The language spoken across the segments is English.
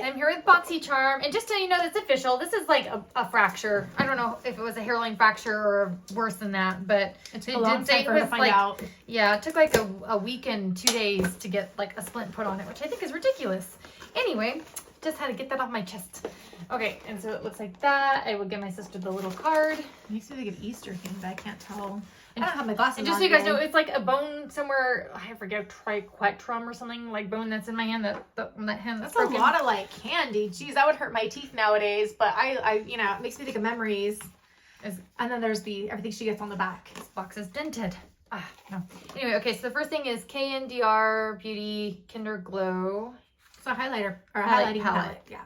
I'm here with Boxycharm, and just so you know, that's official. This is like a fracture. I don't know if it was a hairline fracture or worse than that, but it took a long time for her to find out. Yeah, it took like a week and 2 days to get like a splint put on it, which I think is ridiculous. Anyway, just had to get that off my chest. Okay, and so it looks like that. I will give my sister the little card. It makes me think of Easter things, but I can't tell. I don't have my glasses on. And just so you guys know, it's like a bone somewhere, I forget, triquetrum or something, like bone that's in my hand, that hand that's broken. A lot of like candy. Jeez, that would hurt my teeth nowadays, but I you know, it makes me think of memories. And then there's everything she gets on the back. This box is dented. No. Anyway, okay, so the first thing is KNDR Beauty Kinder Glow. It's a highlighter, or a highlighting palette. Yeah.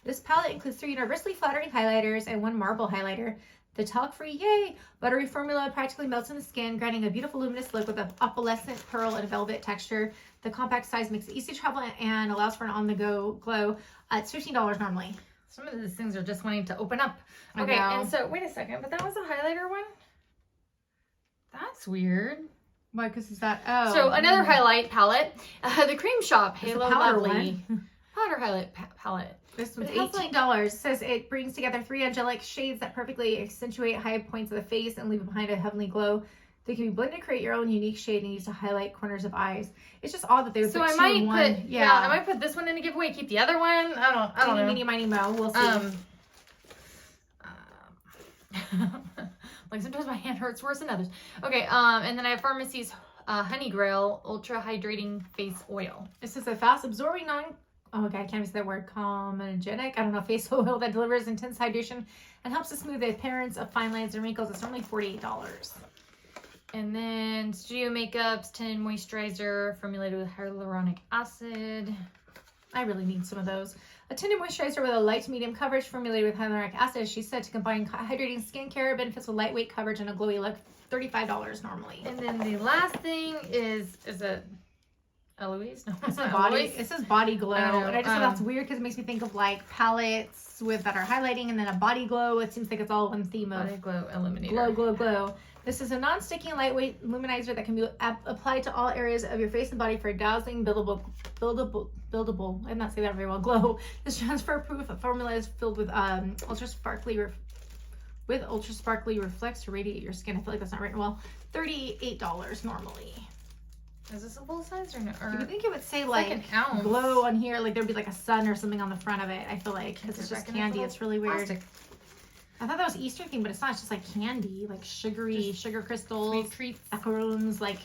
This palette includes 3 universally flattering highlighters and 1 marble highlighter. The talc-free, yay! Buttery formula practically melts in the skin, granting a beautiful luminous look with an opalescent pearl and velvet texture. The compact size makes it easy to travel and allows for an on-the-go glow. It's $15 normally. Some of these things are just wanting to open up. Okay, and so, wait a second, but that was a highlighter one? That's weird. Why? Because is that, oh. So, another highlight palette. The Cream Shop Halo powder Lovely. Powder highlight palette. This one's $18. It says it brings together 3 angelic shades that perfectly accentuate high points of the face and leave behind a heavenly glow. They can be blended to create your own unique shade and used to highlight corners of eyes. It's just odd that they would put 2 in one. Yeah, I might put this one in a giveaway, keep the other one. I don't know. Meeny, miny, mo. We'll see. Like sometimes my hand hurts worse than others. Okay, and then I have Pharmacy's Honey Grail Ultra Hydrating Face Oil. This is a fast absorbing oh, okay, I can't even say that word, comedogenic, I don't know, face oil that delivers intense hydration and helps to smooth the appearance of fine lines and wrinkles. It's normally $48. And then Studio Makeup's Tinted Moisturizer formulated with hyaluronic acid. I really need some of those. A tinted moisturizer with a light to medium coverage formulated with hyaluronic acid. She's said to combine hydrating skincare benefits with lightweight coverage and a glowy look. $35 normally. And then the last thing is it Eloise? No, it's not body. It says body glow, and I just thought that's weird because it makes me think of like palettes that are highlighting and then a body glow. It seems like it's all one theme of body glow eliminator. Glow, glow, glow. This is a non-sticky and lightweight luminizer that can be applied to all areas of your face and body for a dazzling, buildable. I'm not saying that very well. Glow. This transfer-proof formula is filled with ultra sparkly reflects to radiate your skin. I feel like that's not written well. $38 normally. Is this a full size or no? You would think it would say like an ounce. Glow on here, like there'd be like a sun or something on the front of it. I feel like because it's just candy. It's really weird. Plastic. I thought that was Easter thing, but it's not. It's just like candy, like sugary, sugar crystals, sweet treats, macaroons. Like,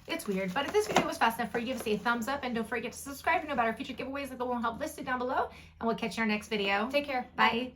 it's weird. But if this video was fast enough for you, give us a thumbs up and don't forget to subscribe to know about our future giveaways that will help listed down below. And we'll catch you in our next video. Take care. Bye.